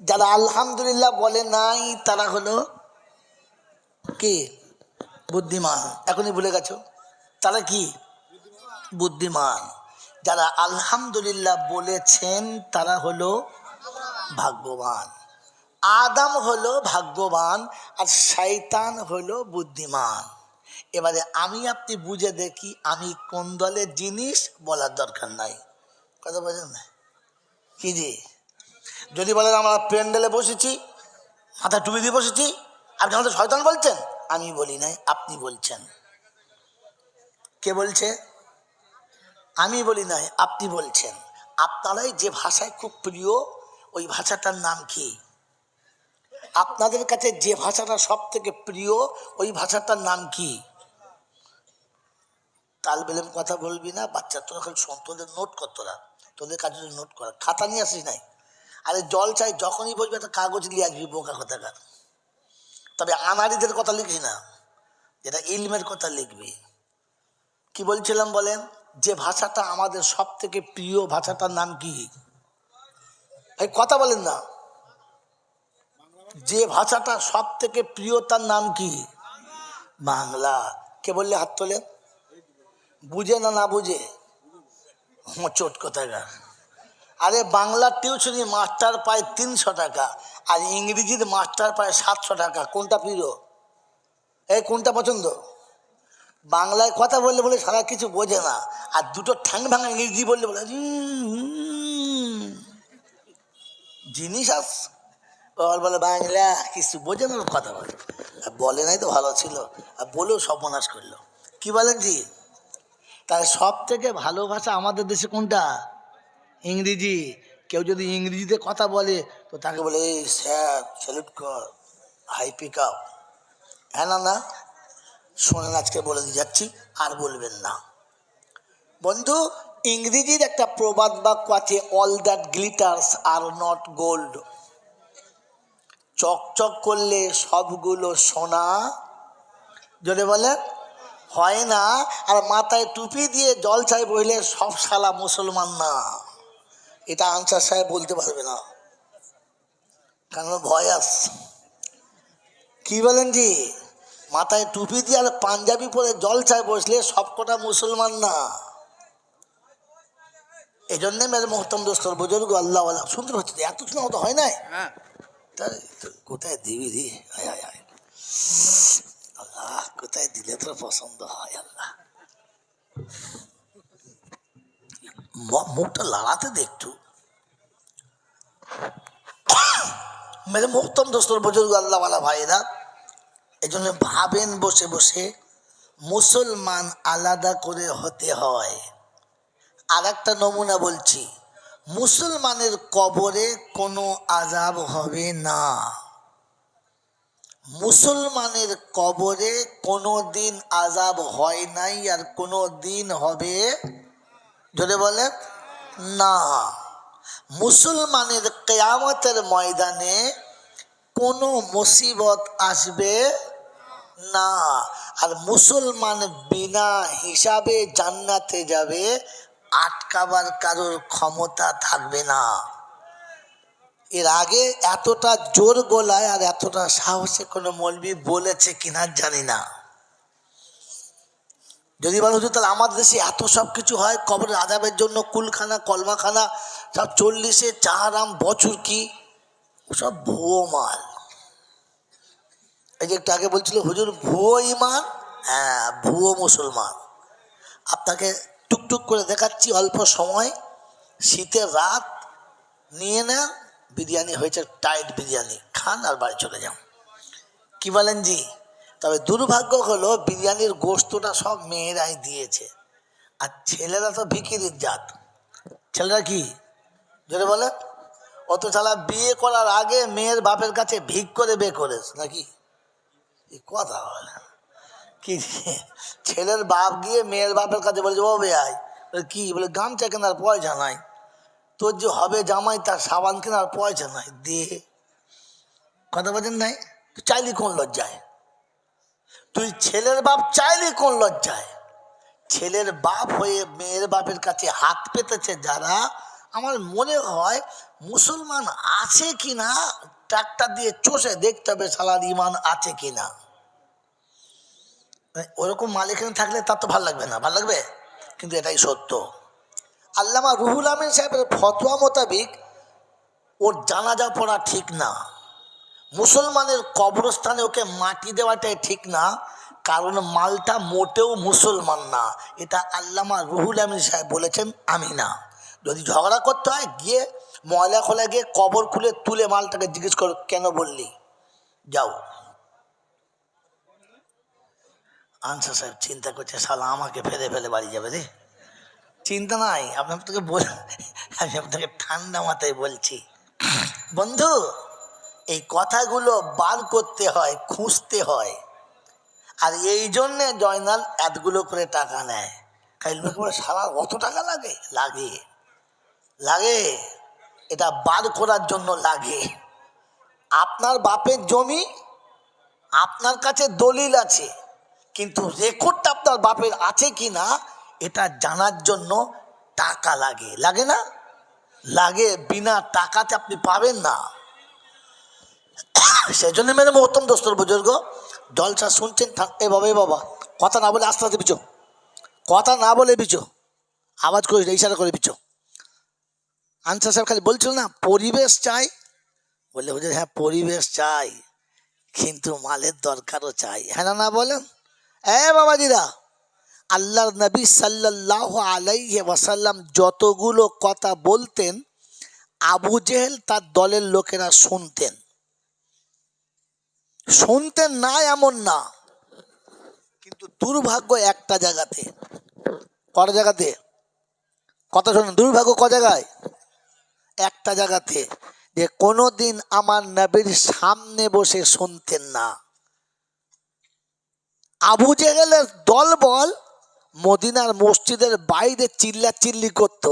যারা আলহামদুলিল্লাহ বলে নাই তারা হলো কি? বুদ্ধিমান। এখনই ভুলে গেছো? তারা কি? বুদ্ধিমান। যারা আলহামদুলিল্লাহ বলেছেন তারা হলো ভাগ্যবান। আদম হলো ভাগ্যবান আর শয়তান হলো বুদ্ধিমান। এবারে আমি আপনি বুঝে দেখি আমি কোন দলের জিনিস, বলার দরকার নাই। কথা বলেন না কি জি? যদি বলেন আমরা প্যান্ডেলে বসেছি, মাথা টুপি দিয়ে বসেছি, আপনি আমাদের শয়তান বলছেন? আমি বলি নাই, আপনি বলছেন। কে বলছে? আমি বলি নাই, আপনি বলছেন। আপনারাই যে ভাষায় খুব প্রিয় ওই ভাষাটার নাম কি? আপনাদের কাছে যে ভাষাটা সব থেকে প্রিয় ওই ভাষাটার নাম কি? তাল বেলেম কথা বলবি না, বাচ্চা তোরা খালি তোদের নোট কর, তোরা তোদের কাছে নোট করা, খাতা নিয়ে আসিস নাই। আরে জল চাই যখনই বলবি একটা কাগজ নিয়ে আসবি, বোকা কথাকার। তবে আনাড়িদের কথা লিখবি না, যেটা ইলমের কথা লিখবি। কি বলছিলাম বলেন? যে ভাষাটা আমাদের সব থেকে প্রিয় ভাষাটার নাম কি? এই কথা বলেন না। যে ভাষাটা সব থেকে প্রিয় তার নাম কি? বাংলা। কে বললে হাত তোলে? বুঝে না, না বুঝে হোঁচট কোথাকার। আরে বাংলার টিউশনি মাস্টার পায় 300 টাকা আর ইংরেজির মাস্টার পায় 700 টাকা। কোনটা প্রিয়? এই কোনটা পছন্দ? বাংলায় কথা বললে বলে সারা কিছু বোঝে না, আর দুটো ঠ্যাং ভাঙা ইংরেজি বললে বলে জিনিস আস। বলে বাংলা কিছু বোঝে না, কথা বলে। বলে নাই তো ভালো ছিল, আর বলেও সর্বনাশ করলো। কি বলেন জি? তাই সব থেকে ভালো ভাষা আমাদের দেশে কোনটা? ইংরেজি। কেউ যদি ইংরেজিতে কথা বলে তো তাকে বলে এই স্যার স্যালুট কর, হাই পিক আপ। হ্যাঁ না না? শোনেন, আজকে বলে দিয়ে যাচ্ছি, আর বলবেন না। বন্ধু, ইংরেজির একটা প্রবাদ বাক্য আছে, all that glitters are not gold. চকচক করলে সবগুলো সোনা যদি বলে হয় না। আর মাথায় টুপি দিয়ে জল চাই বইলে সব শালা মুসলমান না। এটা আনসার সাহেব বলতে পারবে না, কারণ ভয় আস। কি বলেন জি? মাথায় টুপি দিয়ে আর পাঞ্জাবি পরে জল চাই বসলে সবকটা মুসলমান না। এই জন্যে মেরে মোহতম দোস্তর বুজুর্গ আল্লাহ শুনতে পাচ্ছি, এত শোনা মতো হয় নাই। কোথায় দিবি রে? আল্লাহ কোথায় দিলে তোর পছন্দ হয়? আল্লাহ মুখটা লাড়াতে দে একটু। মেরে মোহতম দোস্তর বুজুর্গ আল্লাহওয়ালা ভাইরা, এই জন্য ভাবেন বসে বসে মুসলমান আলাদা করে হতে হয়। আর একটা নমুনা বলছি, মুসলমানের কবরে কোনো আযাব হবে না। মুসলমানের কবরে কোনো দিন আযাব হয় নাই আর কোনো দিন হবে যদি বলেন না। মুসলমানের কিয়ামতের ময়দানে কোনো মুসিবত আসবে না। আর মুসলমান বিনা হিসাবে জান্নাতে যাবে, আটকাবার কারোর ক্ষমতা থাকবে না। এর আগে এতটা জোর গলায় আর এতটা সাহসে কোনো মৌলবি বলেছে কিনা জানি না। যদি বলা হতো তাহলে আমাদের দেশে এত সব কিছু হয়, কবরের আযাবের জন্য কুলখানা কলমাখানা সব 40-এ 4 বছর, কি সব ভুয়ো মাল। এই যে একটু আগে বলছিল হুজুর ভুয়ো ইমান, হ্যাঁ ভুয়ো মুসলমান। আপনাকে টুকটুক করে দেখাচ্ছি, অল্প সময়, শীতের রাত, নিয়ে নেন বিরিয়ানি হয়েছে, টাইট বিরিয়ানি খান আর বাড়ি চলে যান। কি বলেন জি? তবে দুর্ভাগ্য হলো বিরিয়ানির গোস্তটা সব মেয়েরাই দিয়েছে, আর ছেলেরা তো ভিখিরির জাত। ছেলেরা কি যদি বলে, অত শালা বিয়ে করার আগে মেয়ের বাপের কাছে ভিক করে বিয়ে করেছে নাকি? কথা বলে কি? ছেলের বাপ গিয়ে মেয়ের বাপের কাছে বলেছে ও বেয়াই, কি বলে গামছা কেনার পয়সা নাই, তোর যে হবে জামাই তার সাবান কেনার পয়সা নাই, দে। কথা বলেন নাই? তুই চাইলি কোন লজ্জায়? তুই ছেলের বাপ চাইলি কোন লজ্জায়? ছেলের বাপ হয়ে মেয়ের বাপের কাছে হাত পেতেছে যারা, আমার মনে হয় মুসলমান আছে কি না ট্রাক্টর দিয়ে চষে দেখতে হবে শালার ইমান আছে কি না। ওরকম মাল এখানে থাকলে তার তো ভালো লাগবে না, ভালো লাগবে? কিন্তু এটাই সত্য। আল্লামা রুহুল আমিন সাহেবের ফতোয়া মোতাবিক ওর জানাজা পড়া ঠিক না, মুসলমানের কবরস্থানে ওকে মাটি দেওয়াটাই ঠিক না, কারণ মালটা মোটেও মুসলমান না। এটা আল্লামা রুহুল আমিন সাহেব বলেছেন, আমি না। যদি ঝগড়া করতে হয় গিয়ে ময়লা খোলা গিয়ে কবর খুলে তুলে মালটাকে জিজ্ঞেস করো কেন বললি, যাও। আনসার সাহেব চিন্তা করছে, শালা আমাকে ফেলে ফেলে বাড়ি যাবে রে। চিন্তা নাই, আপনাকে আমি আপনাকে ঠান্ডা মাথায় বলছি বন্ধু, এই কথাগুলো বার করতে হয়, খুঁজতে হয়। আর এই জন্যে জয়নাল এতগুলো করে টাকা নেয়। খালি লোকে বলে সারা অত টাকা লাগে, লাগে লাগে, এটা বার করার জন্য লাগে। আপনার বাপের জমি, আপনার কাছে দলিল আছে, কিন্তু রেকর্ডটা আপনার বাপের আছে কি না এটা জানার জন্য টাকা লাগে, লাগে না? লাগে, বিনা টাকাতে আপনি পাবেন না। সেই জন্য মেরে মহত্তম দোস্তর বুজুর্গ, জলসা শুনছেন, এ বাবা এ বাবা, কথা না বলে আস্তে আস্তে বিচো, কথা না বলে বিচো, আওয়াজ করে ইশারা করে বিচো। আনসার সাহেব খালি বলছিল না পরিবেশ চাই, বললে বুঝে হ্যাঁ পরিবেশ চাই, কিন্তু মালের দরকারও চাই, হ্যাঁ না না বলেন? এ বাবাজিরা, আল্লাহর নবী সাল্লাল্লাহু আলাইহি ওয়াসাল্লাম যতগুলো কথা বলতেন আবু জেহেল তার দলের লোকেরা শুনতেন, শুনতেন না এমন না, কিন্তু দুর্ভাগ্য একটা জায়গাতে। কটা জায়গাতে? কথা শোনেন, দুর্ভাগ্য ক জায়গায়? একটা জায়গাতে, যে কোনোদিন আমার নবীর সামনে বসে শুনতেন না। আবু জেহেলের দলবল মদিনার মসজিদের বাইরে চিল্লাচিল্লি করত,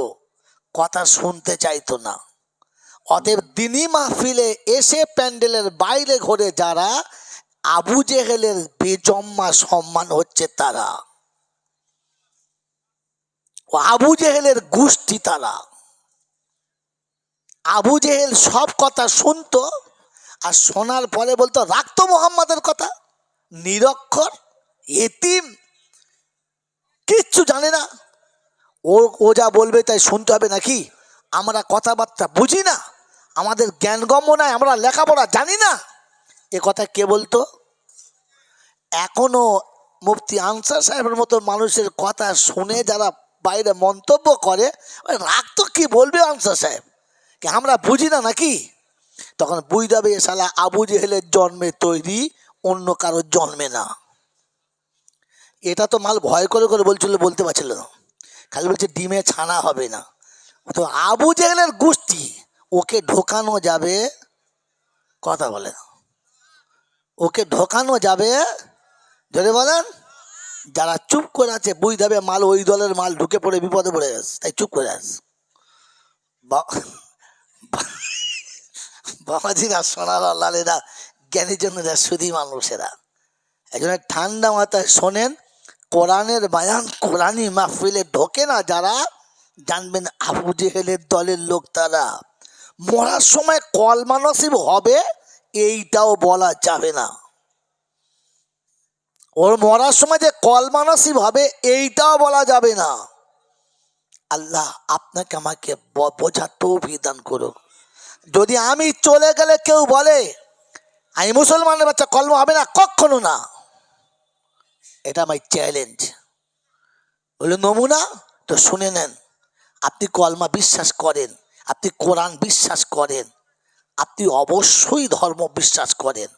কথা শুনতে চাইতো না। অতএব দিনী মাহফিলে এসে প্যান্ডেলের বাইরে ঘরে যারা, আবু জেহেলের বেজম্মা সম্মান হচ্ছে তারা, ও আবু জেহেলের গোষ্ঠী তারা। আবু জেহেল সব কথা শুনতো, আর শোনার পরে বলতো রাখতো মোহাম্মদের কথা, নিরক্ষর, এতিম, কিচ্ছু জানে না, ও যা বলবে তাই শুনতে হবে নাকি? আমরা কথাবার্তা বুঝি না, আমাদের জ্ঞানগম্য নাই, আমরা লেখাপড়া জানি না, এ কথা কে বলতো? এখনো মুফতি আনসার সাহেবের মতো মানুষের কথা শুনে যারা বাইরে মন্তব্য করে, রাখতো কি বলবে আনসার সাহেব, কি আমরা বুঝি না নাকি? তখন বুঝাবে এ শালা আবু জেহেলের জন্মে তৈরি, অন্য কারোর জন্মে না। এটা তো মাল ভয় করে করে বলছিল, বলতে পারছিল না, খালি বলছে ডিমে ছানা হবে না। তো আবু জেহেলের গোষ্ঠী, ওকে ঢোকানো যাবে, কথা বলে না, ওকে ঢোকানো যাবে, ধরে বলেন। যারা চুপ করে আছে বুঝ দেবে মাল ওই দলের মাল, ঢুকে পড়ে বিপদে পড়ে গেছে, তাই চুপ করে আস। বাবাজিরা, সোনার লালেরা, জ্ঞানী জনেরা, সুধী মানুষেরা, একজনের ঠান্ডা মাথায় শোনেন, কোরআনের বায়ান কোরআনি মাহফিলে ঢোকে না যারা, জানবেন আবু জেহেলের দলের লোক তারা। মরার সময় কলমা নসিব হবে এইটাও বলা যাবে না, ওর মরার সময় যে কলমা নসিব হবে এইটাও বলা যাবে না। আল্লাহ আপনাকে আমাকে বোঝার তৌফিক দান করুক। যদি আমি চলে গেলে কেউ বলে আমি মুসলমানের বাচ্চা, কলমা হবে না, কখনো না, এটা আমার চ্যালেঞ্জ। বলে নমুনা তো শুনে নেন, আপনি কলমা বিশ্বাস করেন, আপনি কোরআন বিশ্বাস করেন, আপনি অবশ্যই ধর্ম বিশ্বাস করেন,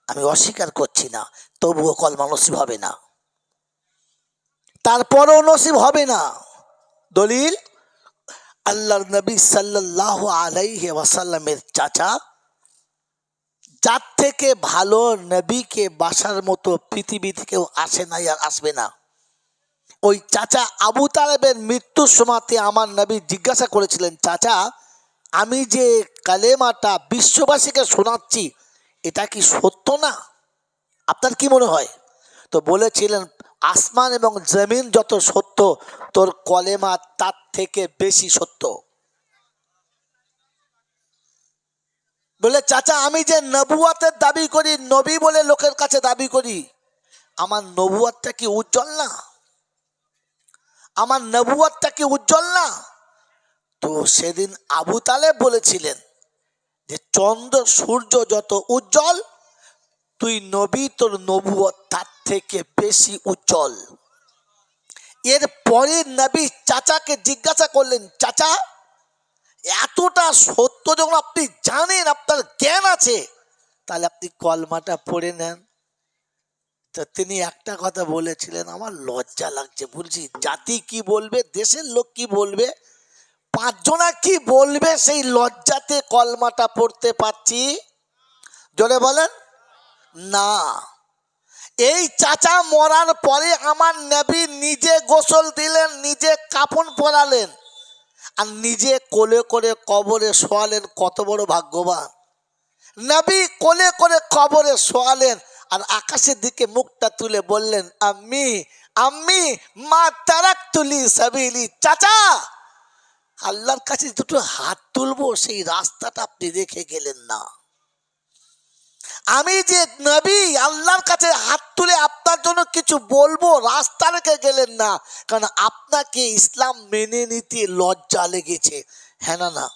আমি অস্বীকার করছি না, তবুও কলমা নসিব হবে না, তারপরেও নসিব হবে না। দলিল আল্লাহর নবী সাল্লাল্লাহু আলাইহি ওয়াসাল্লামের চাচা, যার থেকে ভালো নবীকে বাসার মতো পৃথিবীতে কেউ আসে নাই আর আসবে না। ওই চাচা আবু তালেবের মৃত্যুর সময়তে আমার নবী জিজ্ঞাসা করেছিলেন, চাচা আমি যে কালেমাটা বিশ্ববাসীকে শোনাচ্ছি এটা কি সত্য না, আপনার কি মনে হয়? তো বলেছিলেন আসমান এবং জমিন যত সত্য, তোর কলেমা তার থেকে বেশি সত্য। বলে চাচা আমি যে নবুয়াতের দাবি করি, নবী বলে লোকের কাছে দাবি করি, আমার নবুয়াতটা কি উজ্জ্বল না? আমার নবুয়াতটা কি উজ্জ্বল না? তো সেদিন আবু তালেব বলেছিলেন যে চন্দ্র সূর্য যত উজ্জ্বল, তুই নবী, তোর নবুয়ত তার থেকে বেশি উজ্জ্বল। এরপরে নবী চাচাকে জিজ্ঞাসা করলেন, চাচা এতটা সত্য যখন আপনি জানেন, আপনার জ্ঞান আছে, তাহলে আপনি কলমাটা পড়ে নেন। তো তিনি একটা কথা বলেছিলেন, আমার লজ্জা লাগছে, বলছি জাতি কি বলবে, দেশের লোক কি বলবে, পাঁচজনা কি বলবে, সেই লজ্জাতে কলমাটা পড়তে পারছি। জোরে বলেন না। এই চাচা মরার পরে আমার নবী নিজে গোসল দিলেন, নিজে কাফন পরালেন, আর নিজে কোলে করে কবরে শোয়ালেন। কত বড় ভাগ্যবান! নবী কোলে করে কবরে শোয়ালেন, আর আকাশের দিকে মুখটা তুলে বললেন, আম্মি আম্মি মা তারাকতুলি সাবিলি। চাচা আল্লাহর কাছে দুটো হাত তুলবো, সেই রাস্তাটা আপনি রেখে গেলেন না। আমি যে নবী, আল্লাহর কাছে হাত তুলে আপনার জন্য কিছু বলবো, রাস্তা রেখে গেলেন না, কারণ আপনাকে ইসলাম মেনে নিতে লজ্জা লেগেছে। হ্যাঁ না না?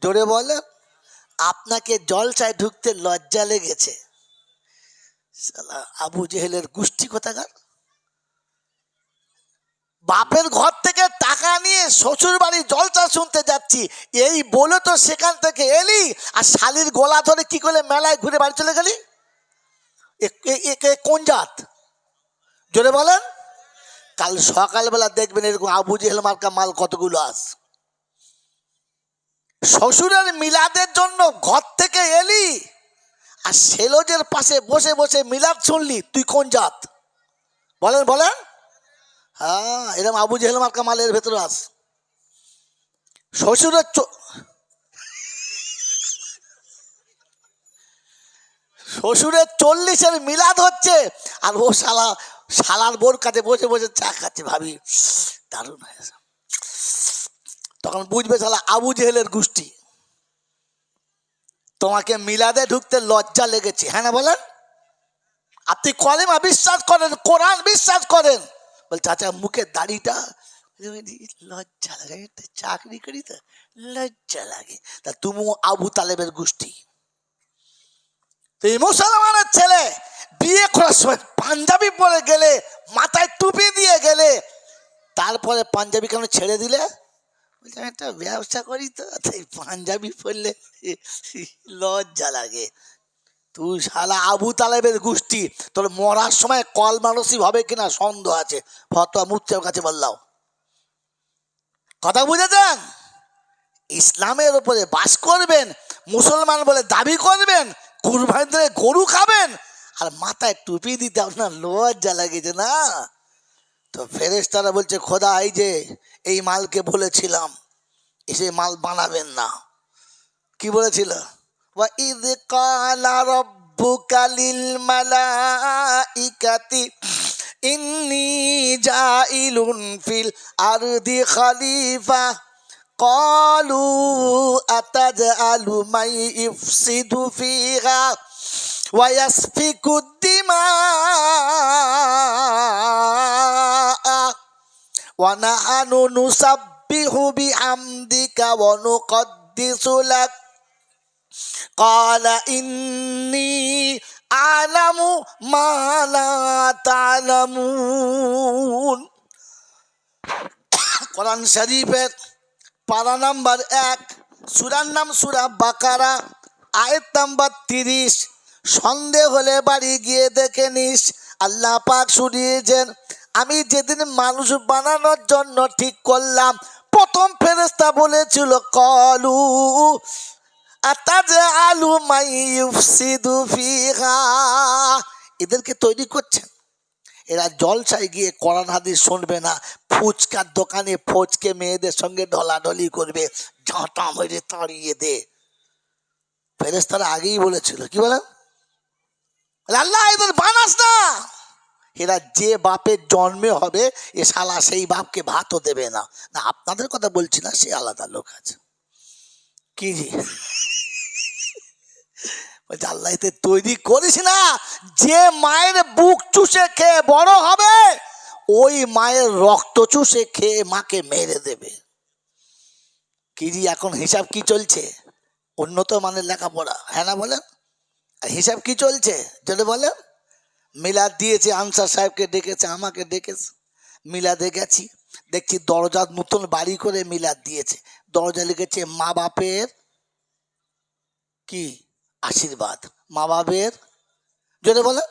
জোরে বলেন। আপনাকে জলসায় ঢুকতে লজ্জা লেগেছে। শালা আবু জেহেলের গোষ্ঠী কোথাকার! বাপের ঘর থেকে টাকা নিয়ে শ্বশুর বাড়ি জলসা শুনতে যাচ্ছি, এই বলে তো সেখান থেকে এলি, আর শালির গলা ধরে কি করে মেলায় ঘুরে বাড়ি চলে গেলি? কোন জাত? জোরে বলেন। কাল সকালবেলা দেখবেন এরকম আবু জেহেল মার্কা মাল কতগুলো আস। শ্বশুরের মিলাদের জন্য ঘর থেকে এলি, আর সেলোজের পাশে বসে বসে মিলাদ শুনলি, তুই কোন জাত? বলেন বলেন। হ্যাঁ, এরকম আবু জেহেল মার্কা মালের ভেতরে আস। শ্বশুরের শ্বশুরের 40-এর মিলাদ হচ্ছে, আর ও শালার বোর কাছে বসে বসে চা খাচ্ছে। ভাবি দারুণ হয়েছে, তখন বুঝবে শালা আবু জেহেলের গোষ্ঠী। তোমাকে মিলাদে ঢুকতে লজ্জা লেগেছে, হ্যাঁ না বলেন? আপনি কলেমা বিশ্বাস করেন, কোরআন বিশ্বাস করেন, বল চাচা মুখের দাড়িটা লজ্জা লাগে, চাকরি করি তো লজ্জা লাগে। তা তুমি আবু তালেবের গোষ্ঠী। তুই মুসলমানের ছেলে, বিয়ে করার সময় পাঞ্জাবি পরে গেলে, মাথায় টুপি দিয়ে গেলে, তারপরে পাঞ্জাবি কেন ছেড়ে দিলে? বলছি আমি একটা ব্যবসা করি তো, তাই পাঞ্জাবি পরলে লজ্জা লাগে। তুই শালা আবু তালেবের গোষ্ঠী, তোর মরার সময় কলমা নসিব হবে কিনা সন্দেহ আছে। ফতোয়া মুফতির কাছে বললাম। কথা বুঝেছেন? ইসলামের উপরে বাস করবেন, মুসলমান বলে দাবি করবেন, কুরবানি দিলে গরু খাবেন, আর মাথায় টুপি দিতে আপনার লজ্জা লাগেছে না? তো ফেরেশতারা বলছে, খোদা এই যে এই মালকে বলেছিলাম এসে মাল বানাবেন না। কি বলেছিল? وَإِذْ قَالَ رَبُّكَ لِلْمَلَائِكَةِ إِنِّي جَاعِلٌ فِي الْأَرْضِ خَلِيفَةً قَالُوا أَتَجْعَلُ مَن يُفْسِدُ فِيهَا وَيَسْفِكُ الدِّمَاءَ وَنَحْنُ نُسَبِّحُ بِحَمْدِكَ وَنُقَدِّسُ لَكَ قال إني أعلم ما لا تعلمون। কোরআন শরীফের পারা নাম্বার 1, সূরার নাম সূরা বাকারা, আয়াত নাম্বার 30। সন্দেহ হলে বাড়ি গিয়ে দেখে নিস। আল্লাহ পাক শুনিয়েছেন, আমি যেদিন মানুষ বানানোর জন্য ঠিক করলাম, প্রথম ফেরেশতা বলেছিল কলু আতাজআলু মান ইউফসিদু ফিহা। এদেরকে তৈরি করছেন, এরা জলসায় গিয়ে কোরআন হাদিস শুনবে না, ফুচকার দোকানে ফচকে মেয়েদের সঙ্গে ঢলাঢলি করবে, ঝাঁটা মেরে তাড়িয়ে দে। ফেরেশতারা আগেই বলেছিল, কি বলেন? আল্লাহ এদের বানাস না। এরা যে বাপের জন্মে হবে, এ শালা সেই বাপকে ভাতও দেবে না। না আপনাদের কথা বলছি না, সে আলাদা লোক আছে। কি জি বলছে আল্লাহ এতে তৈরি করিস না, যে মায়ের বুক চুষে খেয়ে বড় হবে ওই মায়ের রক্ত চুষে খেয়ে মাকে মেরে দেবে। কি জি এখন হিসাব কি চলছে? উন্নত মানের লেখাপড়া, হ্যাঁ না বলেন? আর হিসাব কি চলছে যদি বলেন? মিলাদ দিয়েছে, আনসার সাহেবকে ডেকেছে, আমাকে ডেকেছে, মিলাদে গেছি, দেখছি দরজার নতুন বাড়ি করে মিলাদ দিয়েছে, দরজা লিখেছে মা বাপের কি আশীর্বাদ, মা বাপের যদি বলে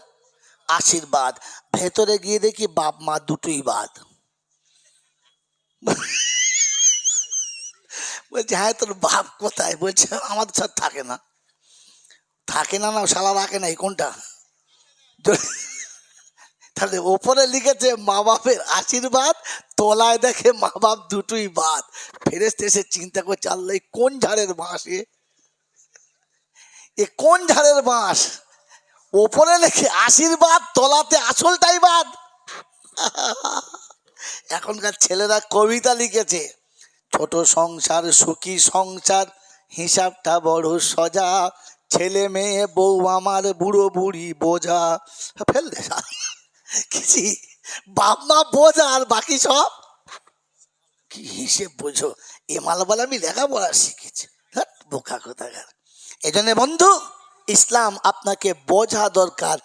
আশীর্বাদ। ভেতরে গিয়ে দেখি বাপ মা দুটোই বাদ। বলছে হ্যাঁ তোর বাপ কোথায়? বলছে আমাদের সাথে থাকে না। থাকে না, না শালা রাখে নাই কোনটা? তাহলে ওপরে লিখেছে মা বাপের আশীর্বাদ, তলায় দেখে মা বাপ দুটোই বাদ। ফেরেশতা এসে চিন্তা করছে আল্লাহ কোন ঝাড়ের বাঁশ, এ কোন ঝাড়ের বাঁশ? ওপরে লেখে আশীর্বাদ, তলাতে আসলটাই বাদ। এখনকার ছেলেরা কবিতা লিখেছে, ছোট সংসার সুখী সংসার, হিসাবটা বড় সজা, ছেলে মেয়ে বউ আমার বুড়ো বুড়ি বোঝা। ফেল দে কিছু, বাপ মা বোঝা আর বাকি সব কি হিসেব বোঝো। এ মালবাল আমি লেখাপড়া শিখেছি, বোকা কোথাকার। এই জন্য বন্ধু, ইসলাম আপনাকে বোঝা দরকার,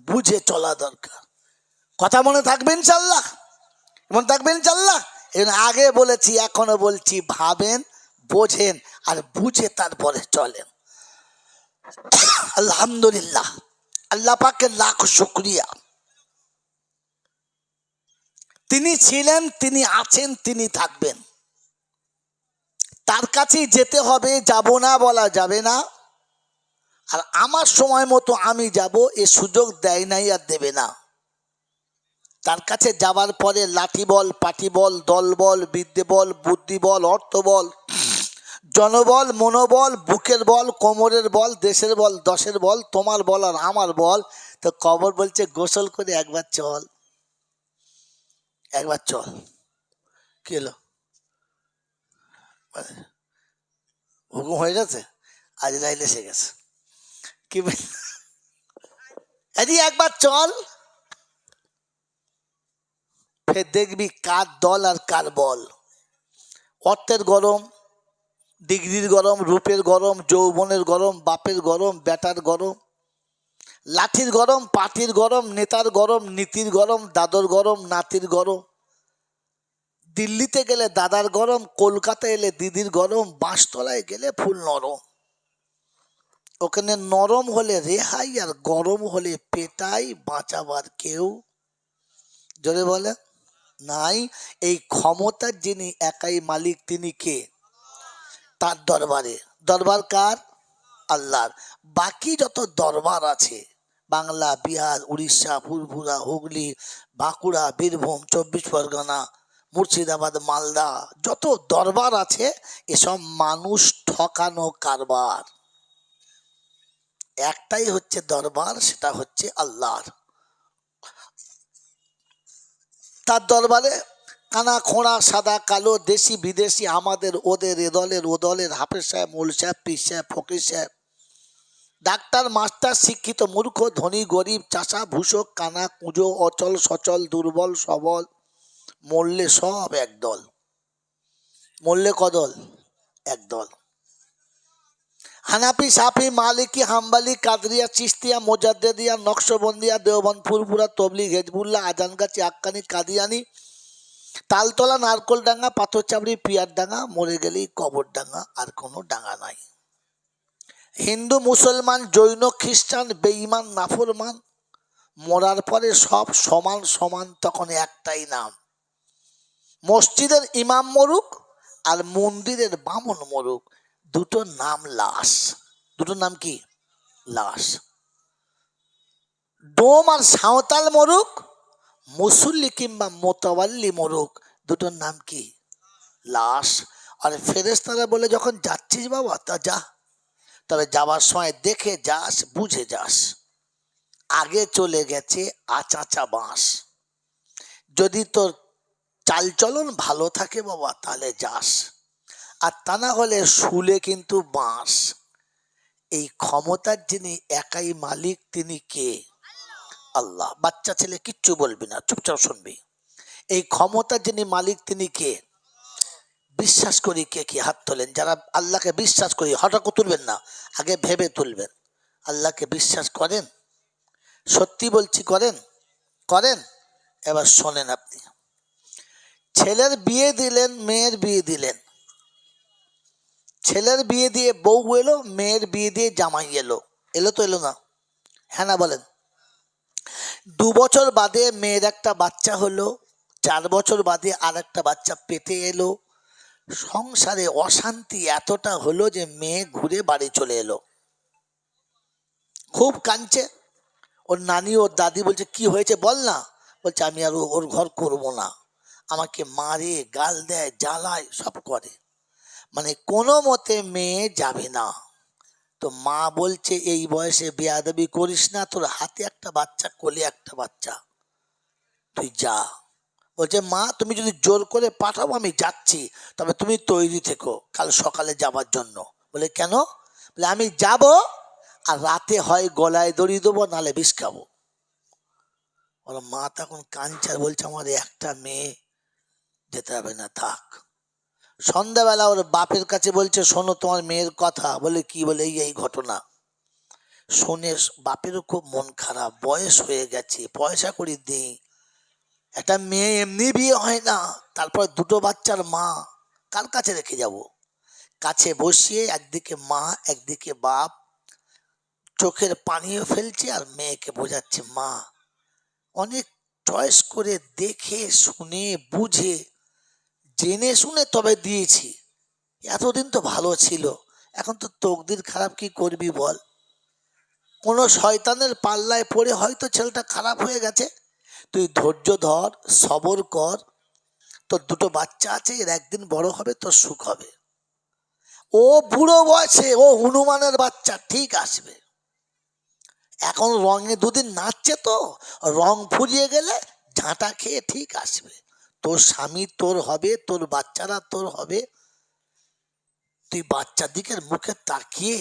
বুঝে চলা দরকার। কথা মনে থাকবে ইনশাল্লাহ? মনে থাকবে ইনশাল্লাহ? এই জন্য আগে বলেছি এখনো বলছি, ভাবেন, বোঝেন আর বুঝে তারপরে চলেন। আলহামদুলিল্লাহ, আল্লাহ পাকের লাখ শুকরিয়া। তিনি ছিলেন, তিনি আছেন, তিনি থাকবেন। তার কাছেই যেতে হবে, যাব না বলা যাবে না। আর আমার সময় মতো আমি যাব এ সুযোগ দেয় নাই আর দেবে না। তার কাছে যাবার পরে লাঠি বল, পাটি বল, দল বল, বিদ্যে বল, বুদ্ধি বল, অর্থ বল, জনবল, মনোবল, বুকের বল, কোমরের বল, দেশের বল, দশের বল, তোমার বল আর আমার বল। তো কবর বলছে গোসল করে একবার চল, একবার চল। কি হলো? হুকুম হয়ে গেছে, আজ রাইল এসে গেছে। কি একবার চল, ফের দেখবি কার দল আর কার বল। অর্থের গরম, ডিগ্রির গরম, রূপের গরম, যৌবনের গরম, বাপের গরম, বেটার গরম, লাঠির গরম, পাটির গরম, নেতার গরম, নীতির গরম, দাদর গরম, নাতির গরম। দিল্লিতে গেলে দাদার গরম, কলকাতা এলে দিদির গরম, বাঁশতলায় গেলে ফুল নরম। ওখানে নরম হলে রেহাই আর গরম হলে পেটাই, বাঁচাবার কেউ জোরে বলে নাই। এই ক্ষমতার যিনি একাই মালিক তিনি কে? তার দরবারে। দরবার কার? আল্লাহর। বাকি যত দরবার আছে, বাংলা, বিহার, উড়িষ্যা, ফুরফুরা, হুগলি, বাঁকুড়া, বীরভূম, 24 পরগনা, মুর্শিদাবাদ, মালদা, যত দরবার আছে এসব মানুষ ঠকানো কারবার। একটাই হচ্ছে দরবার, সেটা হচ্ছে আল্লাহর। তার দরবারে কানা খোঁড়া, সাদা কালো, দেশি বিদেশি, আমাদের ওদের, এ দলের ও দলের, হাফেজ সাহেব, মৌল সাহেব, পীর সাহেব, ফকির সাহেব, ডাক্তার, মাস্টার, শিক্ষিত, মূর্খ, ধনী, গরিব, চাষা, ভূষক, কানা, কুঁজো, অচল সচল, দুর্বল সবল, মরলে সব একদল। মরলে কদল? একদল। হানাফি, সাফি, মালিকি, হাম্বালি, কাদরিয়া, চিস্তিয়া, মোজাদ্দেদিয়া, নকশবন্দিয়া, দেওবন্দ, ফুরফুরা, তবলিগ, হেজবুল্লাহ, আজানগাছি, আক্কানি, কাদিয়ানি, তালতলা, নারকোলডাঙ্গা, পাথরচাবড়ি, পিয়ারডাঙ্গা, মরে গেলেই কবরডাঙ্গা, আর কোনো ডাঙ্গা নাই। হিন্দু, মুসলমান, জৈন, খ্রিস্টান, বেঈমান, নাফরমান, মরার পরে সব সমান সমান, তখন একটাই নাম। মসজিদের ইমাম মরুক আর মন্দিরের বামন মরুক, দুটো নাম লাশ। দুটো নাম কি? লাশ। ডোম আর সাঁওতাল মরুক, মুসল্লি কিংবা মোতাওয়াল্লি মরুক, দুটোর নাম কি? লাশ। আর ফেরেশতারা বলে যখন যাচ্ছিস বাবা তা যা, তবে যাবার সময় দেখে যাস, বুঝে যাস। আগে চলে গেছে আচাচা বাঁশ। যদি তোর চালচলন ভালো থাকে বাবা তাহলে যাস, আর তা না হলে শুলে কিন্তু বাঁশ। এই ক্ষমতার যিনি একাই মালিক তিনি কে? আল্লাহ। বাচ্চা ছেলে কিচ্ছু বলবি না, চুপচাপ শুনবি। এই ক্ষমতার যিনি মালিক তিনি কে? বিশ্বাস করি কে কি হাত তোলেন। যারা আল্লাহকে বিশ্বাস করি, হঠাৎ তুলবেন না, আগে ভেবে তুলবেন। আল্লাহকে বিশ্বাস করেন? সত্যি বলছি, করেন? করেন? এবার শোনেন আপনি। ছেলের বিয়ে দিলেন, মেয়ের বিয়ে দিলেন। ছেলের বিয়ে দিয়ে বউ এলো, মেয়ের বিয়ে দিয়ে জামাই এলো। এলো তো এলো না? হ্যাঁ না বলেন? 2 বছর বাদে মেয়ের একটা বাচ্চা হলো, 4 বছর বাদে আর একটা বাচ্চা পেটে এলো। সংসারে অশান্তি এতটা হলো যে মেয়ে ঘুরে বাড়ি চলে এলো। খুব কাঁদছে। ওর নানি ওর দাদি বলছে কি হয়েছে বল না। বলছে আমি আর ওর ঘর করব না, আমাকে মারে, গাল দেয়, জ্বালায়, সব করে। মানে কোনো মতে মেয়ে যাবে না। তো মা বলছে এই বয়সে বেয়াদবি করিস না, তোর হাতে একটা বাচ্চা, কোলে একটা বাচ্চা, তুই যা। বলছে মা তুমি যদি জোর করে পাঠাবো আমি যাচ্ছি, তবে তুমি তৈরি থেকো কাল সকালে যাবার জন্য। বলে কেন? বলে আমি যাব, আর রাতে হয় গলায় দড়ি দেবো, নালে বিষ খাবো। ওর মা তখন কাঁদছে আর বলছে আমার একটা মেয়ে, যেতে হবে না, থাক। সন্ধ্যাবেলা ওর বাপের কাছে বলছে শোনো তোমার মেয়ের কথা। বলে কি? বলে এই ঘটনা। শুনে বাপেরও খুব মন খারাপ, বয়স হয়ে গেছে, পয়সা করি দিই, একটা মেয়ে এমনি বিয়ে হয় না, তারপর 2টো বাচ্চার মা, কার কাছে রেখে যাব? কাছে বসিয়ে একদিকে মা একদিকে বাপ চোখের পানিও ফেলছে আর মেয়েকে বোঝাচ্ছে মা অনেক চয়েস করে দেখে শুনে বুঝে জেনে শুনে তবে দিয়েছি, এতদিন তো ভালো ছিল, এখন তো তকদির খারাপ, কি করবি বল। কোনো শয়তানের পাল্লায় পড়ে হয়তো ছেলেটা খারাপ হয়ে গেছে, তুই ধৈর্য ধর, সবর কর, তোর 2টো বাচ্চা আছে, এর একদিন বড় হবে, তোর সুখ হবে। ও বুড়ো বয়সে ও হনুমানের বাচ্চা, ঠিক আসবে। এখন রঙে 2 দিন নাচছে তো, রং ফুরিয়ে গেলে ঝাঁটা খেয়ে ঠিক আসবে। তোর স্বামী তোর হবে, তোর বাচ্চারা তোর হবে। তুই বাচ্চার দিকের মুখে তাকিয়ে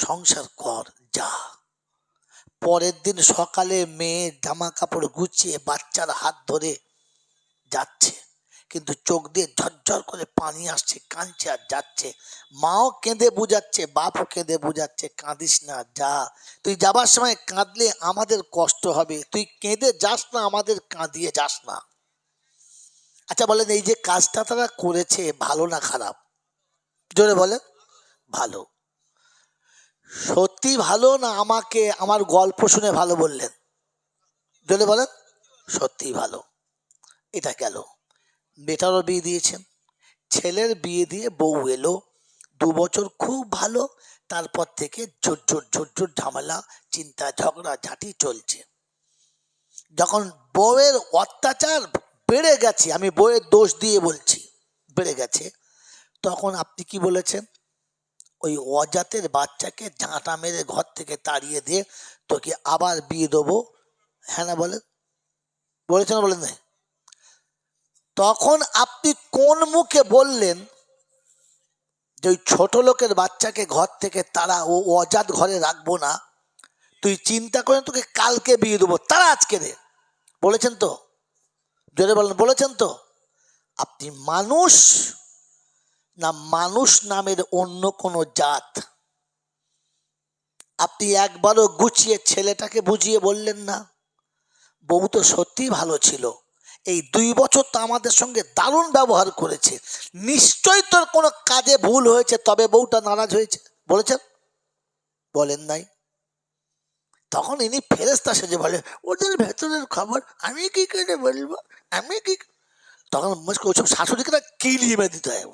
সংসার কর, যা। পরের দিন সকালে মেয়ে জামা কাপড় গুছিয়ে বাচ্চার হাত ধরে যাচ্ছে, কিন্তু চোখ দিয়ে ঝরঝর করে পানি আসছে, কাঁদছে আর যাচ্ছে। মাও কেঁদে বুঝাচ্ছে, বাপও কেঁদে বুঝাচ্ছে কাঁদিস না, যা। তুই যাবার সময় কাঁদলে আমাদের কষ্ট হবে, তুই কেঁদে যাস না, আমাদের কাঁদিয়ে যাস না। আচ্ছা বলেন, এই যে কাজটা তারা করেছে ভালো না খারাপ? জোরে বলেন। ভালো। সত্যি ভালো না আমাকে আমার গল্প শুনে ভালো বললেন? জোরে বলেন। সত্যি ভালো। এটা গেল। বেটারও বিয়ে দিয়েছেন, ছেলের বিয়ে দিয়ে বউ এলো, 2 বছর খুব ভালো। তারপর থেকে ঝুট ঝামেলা, চিন্তা, ঝগড়া ঝাঁটি চলছে। যখন বউয়ের অত্যাচার বেড়ে গেছে, আমি বউয়ের দোষ দিয়ে বলছি, বেড়ে গেছে, তখন আপনি কি বলেছেন? ওই অজাতের বাচ্চাকে ঝাঁটা মেরে ঘর থেকে তাড়িয়ে দিয়ে তোকে আবার বিয়ে দেবো। হ্যাঁ না বলেন? বলেছেন বলেন না? তখন আপনি কোন মুখে বললেন যে ওই ছোট লোকের বাচ্চাকে ঘর থেকে তারা, ও অজাত ঘরে রাখবো না, তুই চিন্তা করে তোকে কালকে বিয়ে দেবো, তারা আজকে রে? বলেছেন তো? জোরে বলেন, বলেছেন তো? আপনি মানুষ না মানুষ নামের অন্য কোনো জাত? আপনি একবারও গুছিয়ে ছেলেটাকে বুঝিয়ে বললেন না? বউ তো সত্যিই ভালো ছিল, এই 2 বছর তো আমাদের সঙ্গে দারুণ ব্যবহার করেছে, নিশ্চয়ই তোর কোনো কাজে ভুল হয়েছে, তবে বউটা নারাজ হয়েছে। বলেছেন? বলেন নাই? তখন ইনি ফেরেস্তা সেজে বলে ওদের ভেতরের খবর আমি কি করে বলবো, আমি কি। তখন ওইসব শাশুড়িকে না কিলিয়ে মেরে দিতে হয়।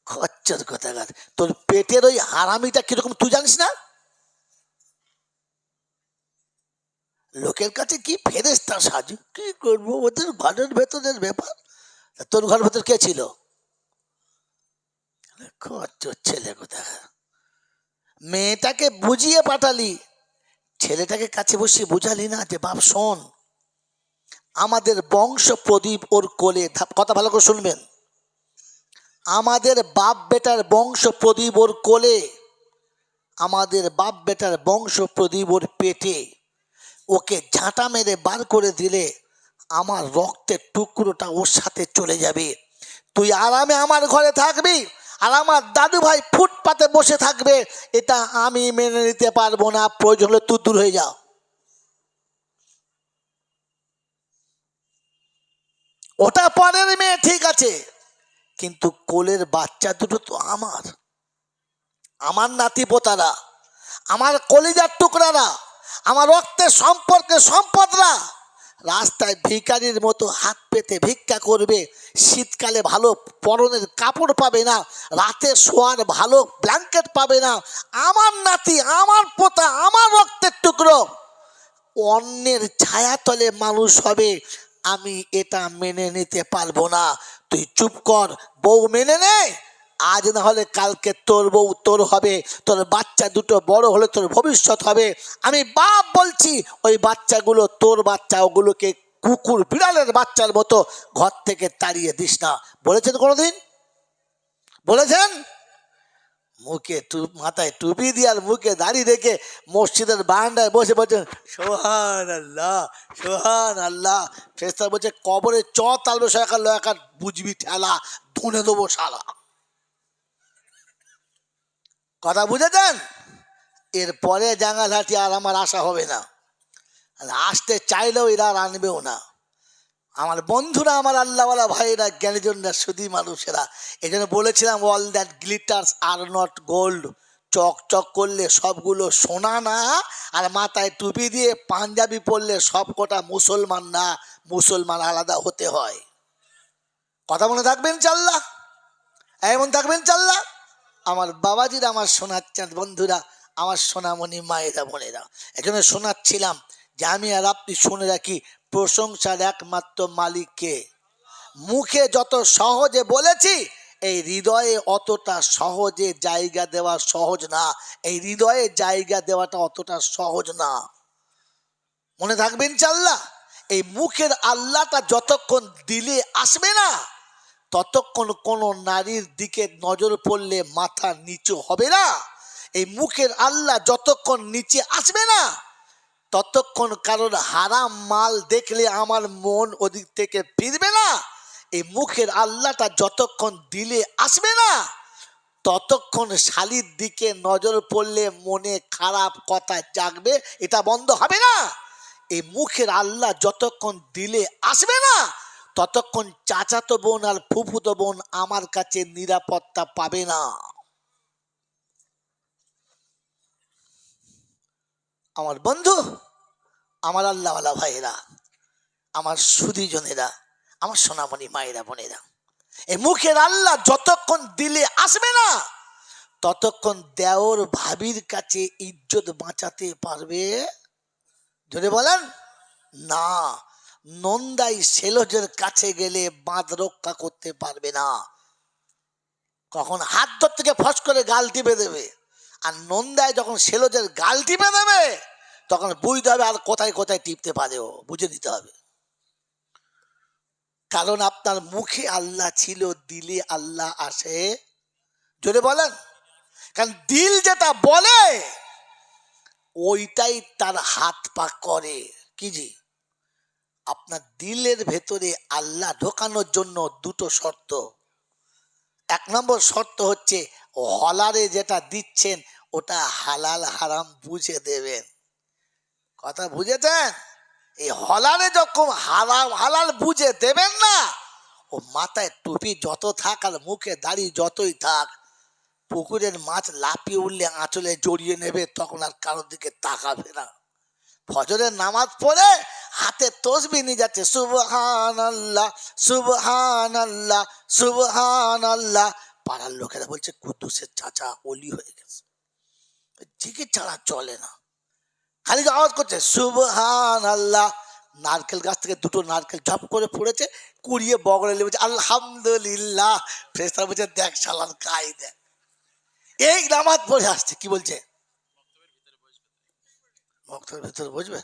খচ্চর কথাকার, তোর পেটের ওই হারামিটা কিরকম তুই জানিস না? লোকের কাছে কি ফেরেস্তা সাজু, কি করবো, ওদের ঘরের ভেতরের ব্যাপার। তোর ঘর ভেতর কে ছিল? খচ্চর ছেলে কোথাকার। মেয়েটাকে বুঝিয়ে পাঠালি, ছেলেটাকে কাছে বসিয়ে বুঝালি না যে বাপ শোন, আমাদের বংশ প্রদীপ ওর কোলে। কথা ভালো করে শুনবেন, আমাদের বাপ বেটার বংশ প্রদীপ ওর কোলে, আমাদের বাপ বেটার বংশ প্রদীপ ওর পেটে, ওকে ঝাঁটা মেরে বার করে দিলে আমার রক্তের টুকরোটা ওর সাথে চলে যাবে। তুই আরামে আমার ঘরে থাকবি আর আমার দাদু ভাই ফুটপাতে বসে থাকবে, এটা আমি মেনে নিতে পারবো না। প্রয়োজন হলে তুই দূর হয়ে যাও। ওটা পরের মেয়ে ঠিক আছে, কিন্তু কোলের বাচ্চা দুটো তো আমার, আমার নাতি পোতারা, আমার কলিজার টুকরারা, আমার রক্তের সম্পর্কের সম্পদরা রাস্তায় ভিখারির মতো হাত পেতে ভিক্ষা করবে। শীতকালে ভালো পরনের কাপড় পাবে না, রাতে শোয়ার ভালো ব্ল্যাঙ্কেট পাবে না। আমার নাতি, আমার পোতা, আমার রক্তের টুকরো অন্যের ছায়াতলে মানুষ হবে, আমি এটা মেনে নিতে পারবো না। তুই চুপ কর, বউ মেনে নে। আজ না হলে কালকে তোর বউ তোর হবে, তোর বাচ্চা দুটো বড় হলে তোর ভবিষ্যৎ হবে। আমি বাপ বলছি, ওই বাচ্চাগুলো তোর বাচ্চা, ওগুলোকে কুকুর বিড়ালের বাচ্চার মতো ঘর থেকে তাড়িয়ে দিস না। বলেছেন কোনোদিন? বলেছেন? মুখে মাথায় টুপি দিয়ে আর মুখে দাড়ি রেখে মসজিদের বারান্দায় বসে বলছেন সোহান আল্লাহ, সোহান আল্লাহ। ফেরেশতা বলছে কবরে চ তালবে সরকার লয়াকার বুঝবি ঠেলা, ধুনে দেবো শালা। কথা বুঝেছেন? এরপরে জাঙ্গালহাটি আর আমার আশা হবে না, আসতে চাইলেও এরা আর আনবেও না। আমার বন্ধুরা, আমার আল্লাহওয়ালা ভাইয়েরা, জ্ঞানীজনরা, সুধী মানুষেরা, এই জন্য বলেছিলাম all that glitters are not gold. চক চক করলে সবগুলো সোনা না, আর মাথায় টুপি দিয়ে পাঞ্জাবি পরলে সব কটা মুসলমান না। মুসলমান আলাদা হতে হয়। কথা মনে থাকবেন চাল্লা, এমন থাকবেন চাল্লা। আমার বাবাজিরা, আমার সোনার চাঁদ বন্ধুরা, আমার সোনামণি মায়েরা বোনেরা, এখানে শোনাচ্ছিলাম যে আমি আর আপনি শুনে রাখি, প্রশংসার একমাত্র মালিককে। মুখে যত সহজে বলেছি, এই হৃদয়ে অতটা সহজে জায়গা দেওয়া সহজ না। এই হৃদয়ে জায়গা দেওয়াটা অতটা সহজ না। মনে থাকবেন চাল্লা। এই মুখের আল্লাহটা যতক্ষণ দিলে আসবে না, ততক্ষণ কোনো নারীর দিকে নজর পড়লে মাথা নিচু হবে না। এই মুখের আল্লাহ যতক্ষণ নিচে আসবে না, ততক্ষণ কারোর হারাম মাল দেখলে আমার মন ওদিক থেকে ফিরবে না। এই মুখের আল্লাহটা যতক্ষণ দিলে আসবে না, ততক্ষণ শালির দিকে নজর পড়লে মনে খারাপ কথা জাগবে, এটা বন্ধ হবে না। এই মুখের আল্লাহ যতক্ষণ দিলে আসবে না, ততক্ষণ চাচাতো বোন আর ফুফুতো বোন আমার কাছে নিরাপত্তা পাবে না। আমার বন্ধু, আমার আল্লাহওয়ালা ভাইয়েরা, আমার সুধীজনেরা, আমার সোনামণি মায়েরা বোনেরা, এই মুখের আল্লাহ যতক্ষণ দিলে আসবে না, ততক্ষণ দেওর ভাবির কাছে ইজ্জত বাঁচাতে পারবে? যদি বলেন না। নন্দাই সেলজের কাছে গেলে বাঁধ রক্ষা করতে পারবে না। কখন হাত ধর থেকে ফস করে গাল টিপে দেবে, আর নন্দায় যখন সেলজের গাল টিপে দেবে, তখন বুঝতে হবে আর কোথায় কোথায় টিপতে পারে, ও বুঝে দিতে হবে। কারণ আপনার মুখে আল্লাহ ছিল, দিলে আল্লাহ আসে। জোরে বলেন। কারণ দিল যেটা বলে ওইটাই তার হাত পা করে। কি জি? আপনার দিলের ভেতরে আল্লাহ ঢোকানোর জন্য দুটো শর্ত। এক নম্বর শর্ত হচ্ছে হলারে যেটা দিচ্ছেন ওটা হালাল হারাম বুঝে দেবেন। কথা বুঝেছেন? এই হলারে যখন হারাম হালাল বুঝে দেবেন না, ও মাথায় টুপি যত থাক আর মুখে দাড়ি যতই থাক, পুকুরের মাছ লাফিয়ে উঠলে আঁচলে জড়িয়ে নেবে, তখন আর কারোর দিকে তাকাবে না। ফজরের নামাজ পড়ে হাতে তসবিহ নিয়ে যাচ্ছে, সুবহানাল্লাহ সুবহানাল্লাহ সুবহানাল্লাহ। পাড়ার লোকেরা বলছে কুদ্দুসের চাচা ওলি হয়ে গেছে, জিকির ছাড়া চলে না, খালি আওয়াজ করছে সুবহানাল্লাহ। নারকেল গাছ থেকে দুটো নারকেল ঝপ করে পড়েছে, কুড়িয়ে বগলে বলছে আলহামদুলিল্লাহ। ফেরেশতা বলছে দেখ শালার কাই দেখ, এই নামাজ পড়ে আসছে। কি বলছে? মক্তবের ভেতরে বসবে,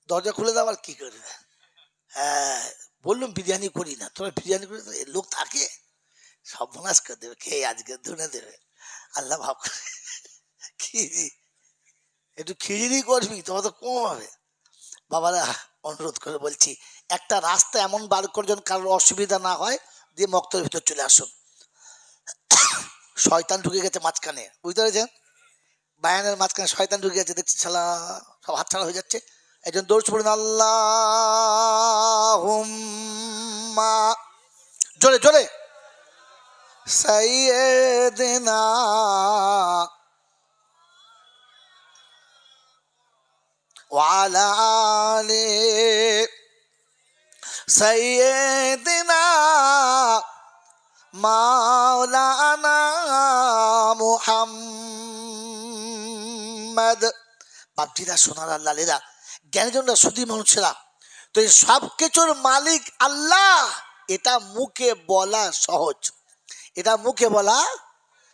দরজা খুলে দেওয়ার কি করবে? হ্যাঁ, বললাম বিরিয়ানি করি না, তোরা বিরিয়ানি করে লোক থাকে সর্বনাশ করে দেবে, খেয়ে আজকে ধুনে দেবে। আল্লাহ ভাব করে খিচুড়ি, একটু খিচুড়ি করবি, তোমার তো কম হবে। বাবারা অনুরোধ করে বলছি, একটা রাস্তা এমন বার করছেন কারোর অসুবিধা না হয়, দিয়ে মক্তর ভিতর চলে আসুন। শয়তান ঢুকে গেছে মাঝখানে, বুঝতে পেরেছেন? বায়ানের মাঝখানে শয়তান ঢুকে গেছে, দেখছি শালা সব হাতছাড়া হয়ে যাচ্ছে। একজন দৌড় পড়ুন, আল্লাহুম্মা, জোরে জোরে, সাইয়্যিদিনা ওয়া আলা আলি সাইয়্যিদিনা মাওলানা মুহাম্মদ। বাপজিরা, সোনার লালেরা, জ্ঞানীজনরা, সুধী মানুষেরা, তো এই সব কিছুর মালিক আল্লাহ, এটা মুখে বলা সহজ, এটা মুখে বলা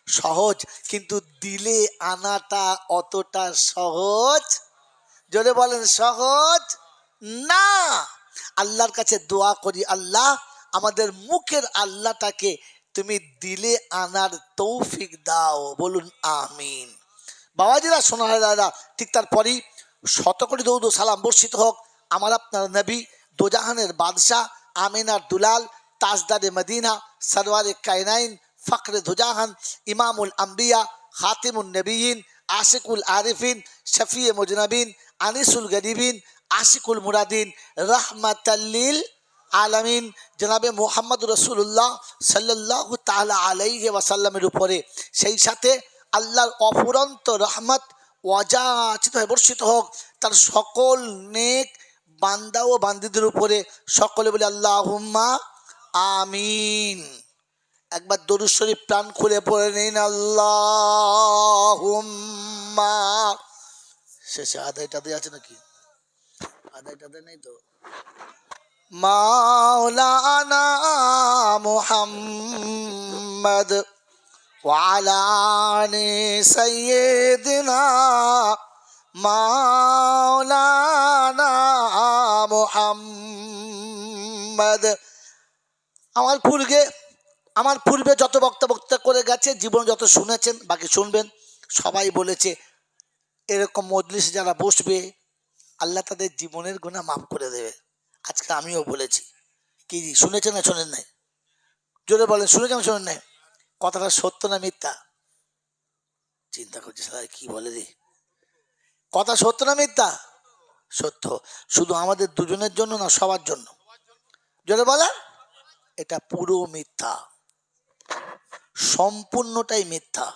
সহজ, কিন্তু দিলে আনাটা অতটা সহজ, জোরে বলেন, সহজ না। আল্লাহর কাছে দোয়া করি, আল্লাহ আমাদের মুখের আল্লাহটাকে তুমি দিলে আনার তৌফিক দাও, বলুন আমিন। বাবাজিরা, সোনারা, ঠিক তারপরেই শতকোটি দৌদ সালাম বর্ষিত হোক আমার আপনার নবী, দোজাহানের বাদশাহ, আমিনার দুলাল, তাজদারে মদিনা, সরওয়ারে কায়নাইন, ফখরে দোজাহান, ইমামুল আম্বিয়া, খাতিমুন নবীন, আশিকুল আরিফিন, শফিয়ে মুজনবিন, আনিসুল গরিবিন, আশিকুল মুরাদিন, রহমাতাল্লিল আলামিন, জনাবে মোহাম্মদ রসুল্লাহ সাল্লাল্লাহু তাআলা আলাইহি ওয়াসাল্লামের উপরে, সেই সাথে আল্লাহর অফুরন্ত রহমত ওয়াজাচিত হয়ে বর্ষিত হোক তার সকল নেক বান্দা ও বান্দিদের উপরে। সকলে বলে আল্লাহুম্মা আমিন। একবার দরুদ শরীফ প্রাণ খুলে পড়ে নিন, আল্লাহুম্মা। শেষে আদায়টা দিয়ে আছে নাকি? আদায়টা দেয় নেই তো। মাওলানা মুহাম্মদ ওয়া আলা আলি সাইয়্যিদিনা মাওলানা মুহাম্মদ। আমার পূর্বে যত বক্তা করে গেছে, জীবন যত শুনেছেন, বাকি শুনবেন, সবাই বলেছে এরকম মজলিসে যারা বসবে আল্লাহ তাদের জীবনের গুনাহ মাফ করে দেবে। আজকে আমিও বলেছি, কি শুনেছেন না শোনেন নাই? জোরে বলেন, শুনেছেন না শোনেন নাই? কথাটা সত্য না মিথ্যা? চিন্তা করছি সারা কি বলে রে, কথা সত্য না মিথ্যা? সত্য। শুধু আমাদের দুজনের জন্য না, সবার জন্য। জোরে বলেন, এটা পুরো মিথ্যা, সম্পূর্ণটাই মিথ্যা।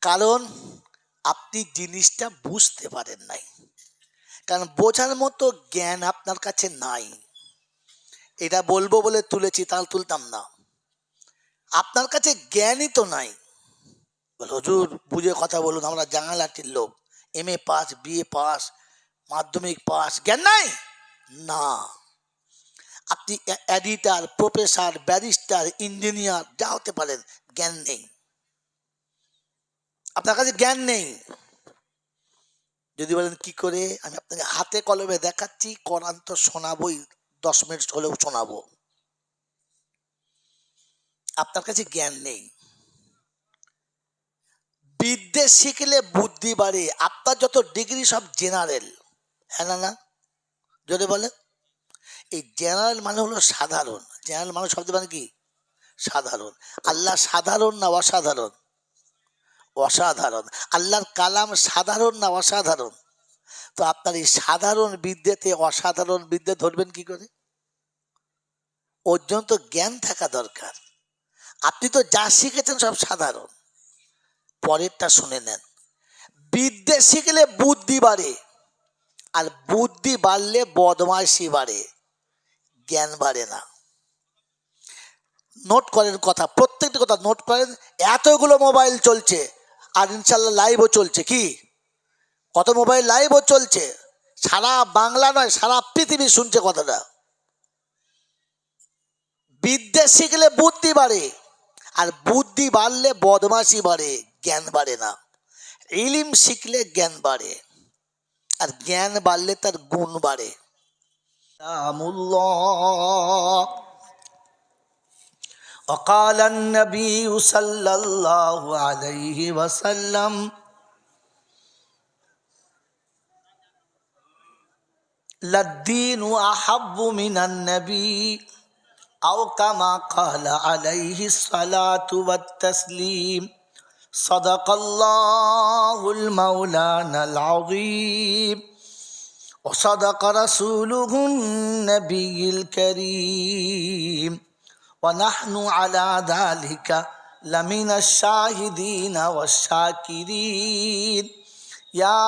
কারণ আপনি জিনিসটা বুঝতে পারেন নাই, কারণ বোঝার মতো জ্ঞান আপনার কাছে নাই। এটা বলবো বলে তুলেছি, তাহলে তুলতাম না। আপনার কাছে জ্ঞানই তো নাই। হুজুর বুঝে কথা বলুন, আমরা জাঙ্গালাটির লোক, MA পাস, BA পাস, মাধ্যমিক পাস, জ্ঞান নাই না। আপনি এডিটার, প্রফেসর, ব্যারিস্টার, ইঞ্জিনিয়ার যা হতে পারেন, জ্ঞান নেই, আপনার কাছে জ্ঞান নেই। যদি বলেন কি করে, আমি আপনাকে হাতে কলমে দেখাচ্ছি, কোরআন তো শোনাবই, 10 মিনিট হলেও শোনাবো। আপনার কাছে জ্ঞান নেই। বিদ্যে শিখলে বুদ্ধি বাড়ে। আপনার যত ডিগ্রি সব জেনারেল, হ্যাঁ না? যদি বলেন, এই জেনারেল মানে হলো সাধারণ। জেনারেল মানে শব্দ মানে কি? সাধারণ। আল্লাহ সাধারণ না অসাধারণ? অসাধারণ। আল্লাহর কালাম সাধারণ না অসাধারণ? তো আপনার এই সাধারণ বিদ্যেতে অসাধারণ বিদ্যে ধরবেন কি করে? ওর জন্য তো জ্ঞান থাকা দরকার। আপনি তো যা শিখেছেন সব সাধারণ। পরেরটা শুনে নেন, বিদ্যে শিখলে বুদ্ধি বাড়ে, আর বুদ্ধি বাড়লে বদমাইশি বাড়ে, জ্ঞান বাড়ে না। নোট করেন কথা, প্রত্যেকটা কথা নোট করেন। এতগুলো মোবাইল চলছে, আর ইনশাল্লাহ লাইভও চলছে। কি কত মোবাইল লাইভও চলছে, সারা বাংলা নয় সারা পৃথিবী শুনছে কথাটা। বিদ্যে শিখলে বুদ্ধি বাড়ে, আর বুদ্ধি বাড়লে বদমাশি বাড়ে, জ্ঞান বাড়ে না। ইলিম শিখলে জ্ঞান বাড়ে, আর জ্ঞান বাড়লে তার গুণ বাড়ে। الله. وقال النبي صلى الله عليه وسلم للدين أحب من النبي أو كما قال عليه الصلاة والتسليم. صدق الله المولانا العظيم وصدق رسوله النبي الكريم ونحن على ذلك لمن الشاهدين والشاكرين. يا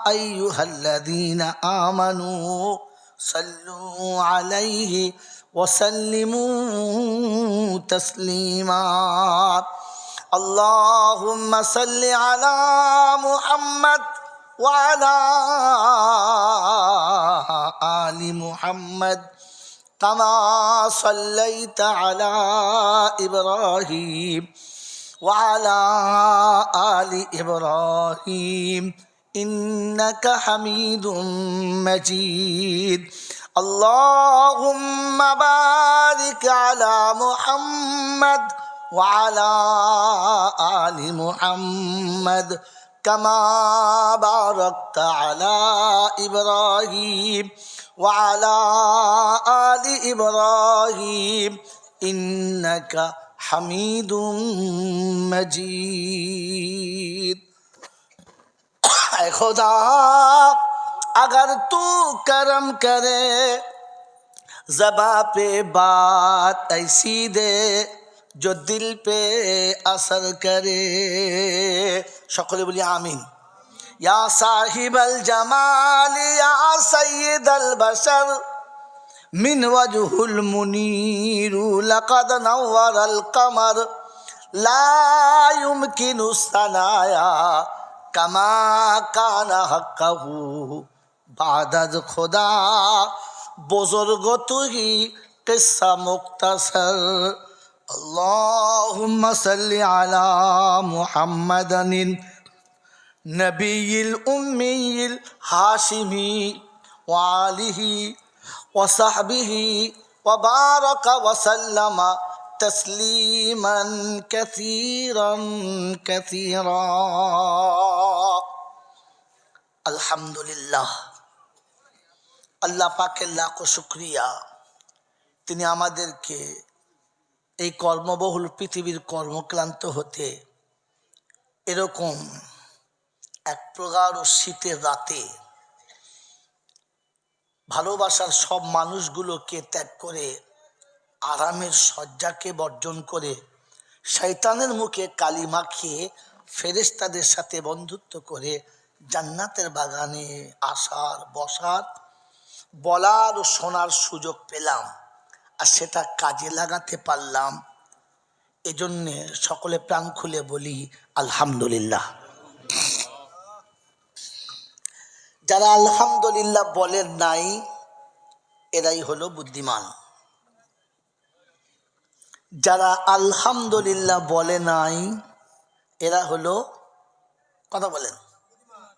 أيها الذين آمنوا صلوا عليه وسلموا تسليما. اللهم صل على محمد وعلى آل محمد كما صليت على إبراهيم وعلى آل إبراهيم إنك حميد مجيد. اللهم بارك على محمد وعلى آل محمد كما باركت على إبراهيم وعلى آل إبراهيم إنك حميد مجيد. ऐ खुदा अगर तू करम करे ज़बा पे बात ऐसी दे जो दिल पे असर करे. সকলে বলি আমিন. या साहिबल जमाल या सय्यदल बशर मिन वजहुल मुनीरु लक़द नव्वरल कमर ला युमकिनु सनाया कमा काना हक़्क़हु बादद खुदा बुज़ुर्ग तू ही किस्सा मुख्तसर. अल्लाहुम्मा सल्लि अला मुहम्मदिन नबील उम्मील हाशिमी वालिही वसहबिही वबारक वसल्लम तस्लीमन कसीरन कसीरा. আলহামদুলিল্লাহ, আল্লাহ পাকের লাখো শুকরিয়া, তিনি আমাদেরকে এই কর্মবহুল পৃথিবীর কর্মক্লান্ত হতে এরকম এক প্রগাঢ় শীতের রাতে ভালোবাসার সব মানুষগুলোকে ত্যাগ করে আরামের শয্যাকে বর্জন করে শয়তানের মুখে কালিমা খেয়ে ফেরেশতাদের সাথে বন্ধুত্ব করে জান্নাতের বাগানে আসার বসার বলার ও শোনার সুযোগ পেলাম, আর সেটা কাজে লাগাতে পারলাম। এজন্যে সকলে প্রাণ খুলে বলি আলহামদুলিল্লাহ। যারা আলহামদুলিল্লাহ বলেন নাই এরাই হলো বুদ্ধিমান। যারা আলহামদুলিল্লাহ বলে নাই এরা হলো, কথা বলেন,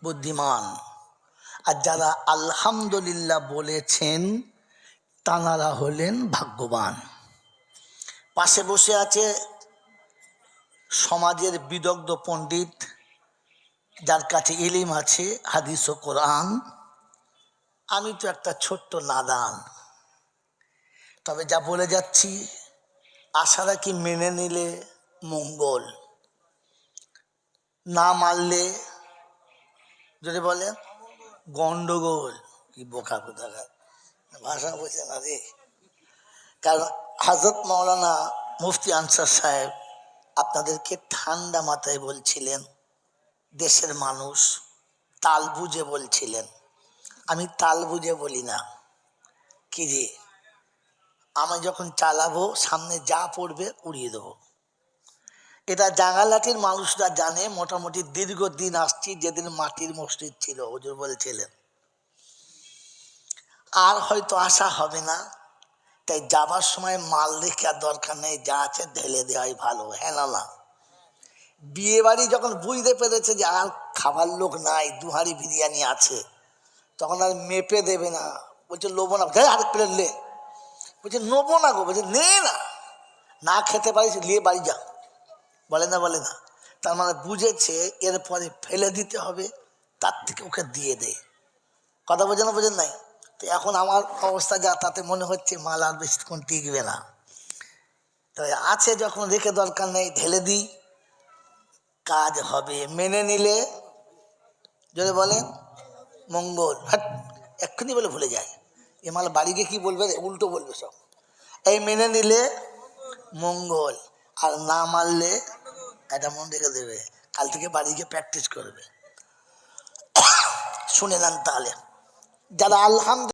বুদ্ধিমান। আর যারা আলহামদুলিল্লাহ বলেছেন তাঁরা হলেন ভাগ্যবান। পাশে বসে আছে সমাজের বিদগ্ধ পণ্ডিত, যার কাছে ইলিম আছে হাদিস ও কোরআন। আমি তো একটা ছোট্ট নাদান, তবে যা বলে যাচ্ছি আশা রাখি মেনে নিলে মঙ্গল, না মানলে যদি বলে গন্ডগোল। কি বোকা কোথাকার ভাষা বোঝে না রে। কারণ হযরত মাওলানা মুফতি আনসার সাহেব আপনাদেরকে ঠান্ডা মাথায় বলছিলেন, দেশের মানুষ তাল বুঝে বলছিলেন। আমি তাল বুঝে বলি না, কি রে, আমি যখন চালাবো সামনে যা পড়বে উড়িয়ে দেবো। এটা জাঙ্গালাটির মানুষরা জানে। মোটামুটি দীর্ঘদিন আসছি, যেদিন মাটির মসজিদ ছিল হুজুর বলছিলেন আর হয়তো আসা হবে না, তাই যাবার সময় মাল রেখে আর দরকার নেই, যা আছে ঢেলে দেওয়াই ভালো। হ্যাঁ না, বিয়ে বাড়ি যখন বুঝতে পেরেছে যে আর খাবার লোক নাই, দুহারি বিরিয়ানি আছে, তখন আর মেপে দেবে না, বলছে লোবো না, যাই আরেক প্লেট লে। বলছে নেবো না গো, বলছে নে না, না খেতে পারিস নিয়ে বাড়ি যা। বলে না, বলে না। তার মানে বুঝেছে এরপরে ফেলে দিতে হবে, তার থেকে ওকে দিয়ে দে। কথা বোঝেন না, বোঝেন নাই? তো এখন আমার অবস্থা যা, তাতে মনে হচ্ছে মাল আর বেশিক্ষণ টিকবে না। তো আছে যখন রেখে দরকার নেই, ঢেলে দিই, কাজ হবে। মেনে নিলে যদি বলেন মঙ্গল, হ্যাঁ এক্ষুনি বলে ভুলে যায়, এ মাল বাড়ি গিয়ে কী বলবে, উল্টো বলবে সব। এই মেনে নিলে মঙ্গল, আর না মানলে এটা মন রেখে দেবে, কাল থেকে বাড়ি গিয়ে প্র্যাকটিস করবে। শুনে নেন তাহলে, যারা আলহামদুলিল্লাহ